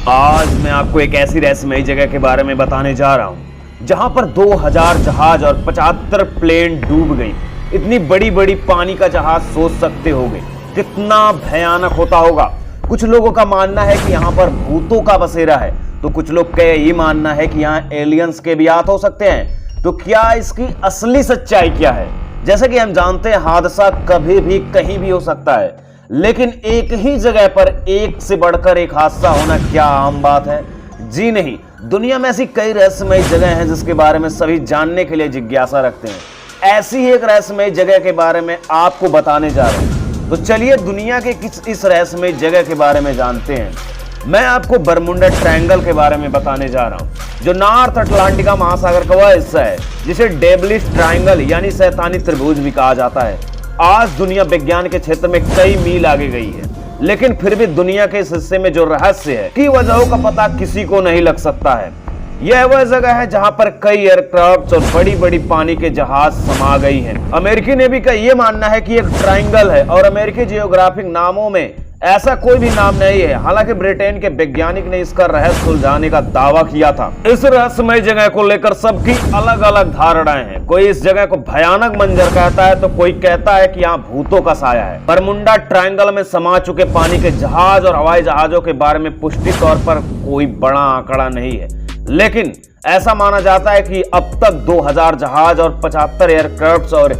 आज मैं आपको एक ऐसी रहस्यमयी जगह के बारे में बताने जा रहा हूं जहां पर 2000 जहाज और 75 प्लेन डूब गई। इतनी बड़ी बड़ी पानी का जहाज सोच सकते होगे कितना भयानक होता होगा। कुछ लोगों का मानना है कि यहाँ पर भूतों का बसेरा है, तो कुछ लोग का ये मानना है कि यहाँ एलियंस के भी हाथ हो सकते हैं। तो क्या इसकी असली सच्चाई क्या है? जैसे कि हम जानते हैं हादसा कभी भी कहीं भी हो सकता है, लेकिन एक ही जगह पर एक से बढ़कर एक हादसा होना क्या आम बात है? जी नहीं, दुनिया में ऐसी कई रहस्यमयी जगह हैं जिसके बारे में सभी जानने के लिए जिज्ञासा रखते हैं। ऐसी ही एक रहस्यमयी जगह के बारे में आपको बताने जा रहे हैं। तो चलिए दुनिया के इस रहस्यमयी जगह के बारे में जानते हैं। मैं आपको बरमुडा ट्रायंगल के बारे में बताने जा रहा हूं, जो नॉर्थ अटलांटिका महासागर का वह हिस्सा है जिसे डेविलिश ट्रायंगल यानी शैतानी त्रिभुज भी कहा जाता है। आज दुनिया विज्ञान के क्षेत्र में कई मील आगे गई है, लेकिन फिर भी दुनिया के इस हिस्से में जो रहस्य है की वजहों का पता किसी को नहीं लग सकता है। यह वह जगह है जहां पर कई एयरक्राफ्ट और बड़ी बड़ी पानी के जहाज समा गई हैं। अमेरिकी नेवी का यह मानना है कि एक ट्रायंगल है और अमेरिकी जियोग्राफिक नामों में ऐसा कोई भी नाम नहीं है। हालांकि ब्रिटेन के वैज्ञानिक ने इसका रहस्य सुलझाने का दावा किया था। इस रहस्यमय जगह को लेकर सबकी अलग अलग धारणाएं हैं। कोई इस जगह को भयानक मंजर कहता है, तो कोई कहता है कि यहाँ भूतों का साया है। बरमुडा ट्रायंगल में समा चुके पानी के जहाज और हवाई जहाजों के बारे में पुष्टि तौर पर कोई बड़ा आंकड़ा नहीं है, लेकिन ऐसा माना जाता है कि अब तक 2000 जहाज और 75 एयरक्राफ्ट और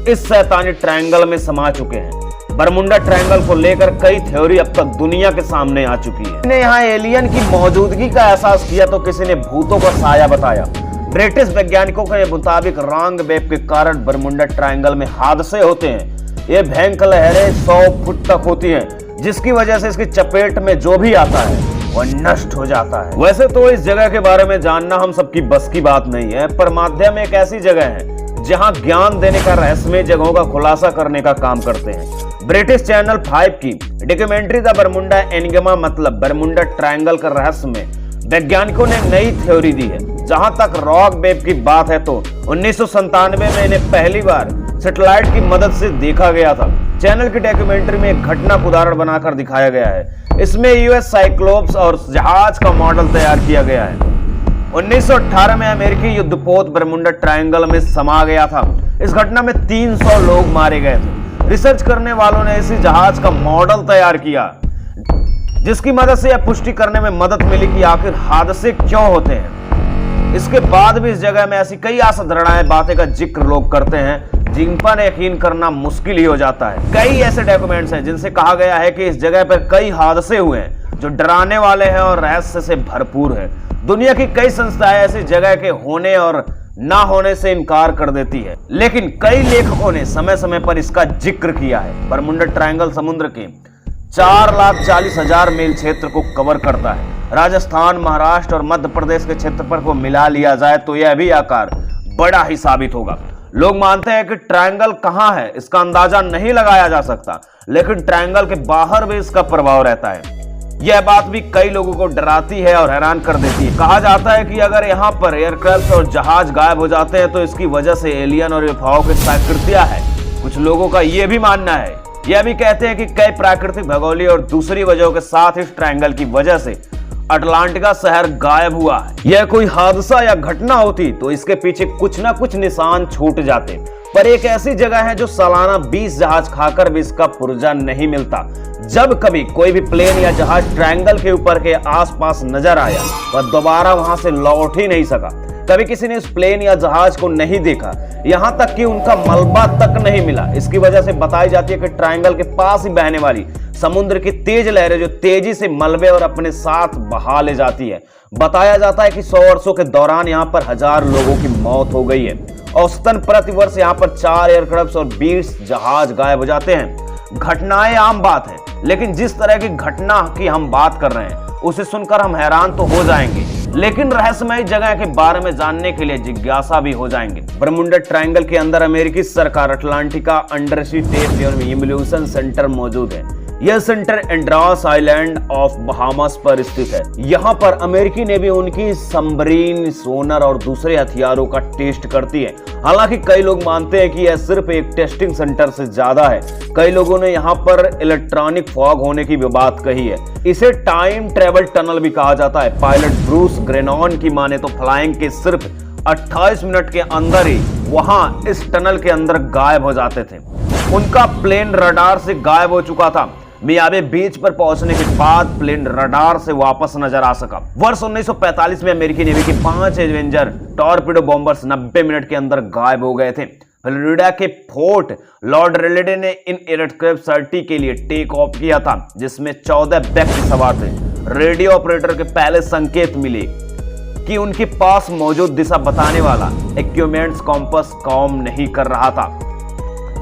इस शैतानी ट्रायंगल में समा चुके हैं। बरमुडा ट्रायंगल को लेकर कई थ्योरी अब तक दुनिया के सामने आ चुकी है। किसी ने यहाँ एलियन की मौजूदगी का एहसास किया, तो किसी ने भूतों का साया बताया। ब्रिटिश वैज्ञानिकों के मुताबिक रॉन्ग वेव के कारण बरमुडा ट्रायंगल में हादसे होते हैं। ये भयंकर लहरें 100 फुट तक होती हैं, जिसकी वजह से इसकी चपेट में जो भी आता है वह नष्ट हो जाता है। वैसे तो इस जगह के बारे में जानना हम सबकी बस की बात नहीं है, पर माध्यम एक ऐसी जगह है जहां ज्ञान देने का रहस्यमय जगहों का खुलासा करने का काम करते हैं। ब्रिटिश चैनल 5 की डॉक्यूमेंट्री द बरमुडा एनिग्मा मतलब बरमुडा ट्रायंगल का रहस्य में वैज्ञानिकों ने नई थ्योरी दी है। जहां तक रॉक वेव की बात है, तो 1997 में इन्हें पहली बार सैटेलाइट की मदद से देखा गया था। चैनल की डॉक्यूमेंट्री में एक घटना को उदाहरण बनाकर दिखाया गया है। इसमें यूएस साइक्लोप्स और जहाज का मॉडल तैयार किया गया है। 1918 में अमेरिकी युद्धपोत बरमुडा ट्रायंगल में समा गया था। इस घटना में 300 लोग मारे गए थे। रिसर्च करने वालों ने इसी जहाज का मॉडल तैयार किया, जिसकी मदद से यह पुष्टि करने में मदद मिली कि आखिर हादसे क्यों होते हैं। इसके बाद भी इस जगह में ऐसी कई असाधारण बातें का जिक्र लोग करते हैं जिन पर यकीन करना मुश्किल ही हो जाता है। कई ऐसे डॉक्यूमेंट्स हैं जिनसे कहा गया है कि इस जगह पर कई हादसे हुए हैं जो डराने वाले हैं और रहस्य से भरपूर है। दुनिया की कई संस्थाएं ऐसी जगह के होने और ना होने से इनकार कर देती है, लेकिन कई लेखकों ने समय समय पर इसका जिक्र किया है। बरमुडा ट्रायंगल समुद्र के 4,40,000 मील क्षेत्र को कवर करता है। राजस्थान, महाराष्ट्र और मध्य प्रदेश के क्षेत्रफल को मिला लिया जाए तो यह भी आकार बड़ा ही साबित होगा। लोग मानते हैं कि ट्रायंगल कहां है इसका अंदाजा नहीं लगाया जा सकता, लेकिन ट्रायंगल के बाहर भी इसका प्रभाव रहता है। यह बात भी कई लोगों को डराती है और हैरान कर देती है। कहा जाता है कि अगर यहाँ पर एयरक्राफ्ट और जहाज गायब हो जाते हैं तो इसकी वजह से एलियन और यूएफओ की संकृतियां है। कुछ लोगों का यह भी मानना है, यह भी कहते हैं कि कई प्राकृतिक, भौगोलिक और दूसरी वजहों के साथ इस ट्रायंगल की वजह से अटलांटिका शहर गायब हुआ है। यह कोई हादसा या घटना होती तो इसके पीछे कुछ ना कुछ निशान छूट जाते, पर एक ऐसी जगह है जो सालाना 20 जहाज खाकर भी इसका पुर्जा नहीं मिलता। जब कभी कोई भी प्लेन या जहाज ट्रायंगल के ऊपर के आसपास नजर आया, वह दोबारा वहां से लौट ही नहीं सका। कभी किसी ने उस प्लेन या जहाज को नहीं देखा, यहां तक कि उनका मलबा तक नहीं मिला। इसकी वजह से बताई जाती है कि ट्रायंगल के पास ही बहने वाली समुद्र की तेज लहरें जो तेजी से मलबे और अपने साथ बहा ले जाती है। बताया जाता है कि 100 वर्षों के दौरान यहाँ पर 1000 लोगों की मौत हो गई है। औसतन प्रति वर्ष यहाँ पर 4 एयरक्राफ्ट और 20 जहाज गायब हो जाते हैं। घटनाएं आम बात है, लेकिन जिस तरह की घटना की हम बात कर रहे हैं उसे सुनकर हम हैरान तो हो जाएंगे, लेकिन रहस्यमय जगह के बारे में जानने के लिए जिज्ञासा भी हो जाएंगे। बरमुडा ट्रायंगल के अंदर अमेरिकी सरकार अटलांटिका अंडरसी टेस्ट एवं इवोल्यूशन सेंटर मौजूद है। यह सेंटर एंड्रास आइलैंड ऑफ बहामास पर स्थित है। यहाँ पर अमेरिकी नेवी उनकी सबमरीन, सोनर और दूसरे हथियारों का टेस्ट करती है। हालांकि कई लोग मानते हैं कि यह सिर्फ एक टेस्टिंग सेंटर से ज्यादा है। कई लोगों ने यहाँ पर इलेक्ट्रॉनिक फॉग होने की भी बात कही है। इसे टाइम ट्रेवल टनल भी कहा जाता है। पायलट ब्रूस ग्रेनॉन की माने तो फ्लाइंग के सिर्फ 28 मिनट के अंदर ही वहां इस टनल के अंदर गायब हो जाते थे। उनका प्लेन रडार से गायब हो चुका था। मियामी बीच पर पहुंचने के बाद प्लेन रडार से वापस नजर आ सका। वर्ष 1945 में अमेरिकी नेवी के 5 एवेंजर टॉर्पीडो बॉम्बर्स 90 मिनट के अंदर गायब हो गए थे। फ्लोरिडा के फोर्ट लॉर्ड रेलेडे ने इन एयरक्राफ्ट 30 के लिए टेक ऑफ किया था, जिसमें 14 व्यक्ति सवार थे। रेडियो ऑपरेटर के पहले संकेत मिले कि उनके पास मौजूद दिशा बताने वाला इक्विपमेंट्स कॉम्पास काम नहीं कर रहा था।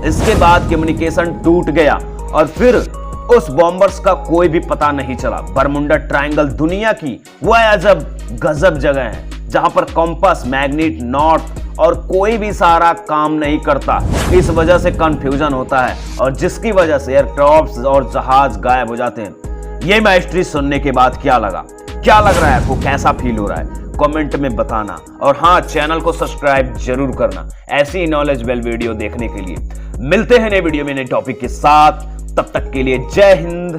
इसके बाद कम्युनिकेशन टूट गया और फिर उस बॉम्बर्स का कोई भी पता नहीं चला। बरमुंडा ट्रायंगल दुनिया की वह अजब गजब जगह है जहां पर कंपास, मैग्नेट, नॉर्थ और कोई भी सारा काम नहीं करता। इस वजह से कंफ्यूजन होता है और जिसकी वजह से एयरक्राफ्ट और जहाज गायब हो जाते हैं। ये मिस्ट्री सुनने के बाद क्या लग रहा है आपको, कैसा फील हो रहा है, कमेंट में बताना। और हाँ, चैनल को सब्सक्राइब जरूर करना ऐसी नॉलेजेबल वीडियो देखने के लिए। मिलते हैं नए वीडियो में नए टॉपिक के साथ। तब तक के लिए जय हिंद,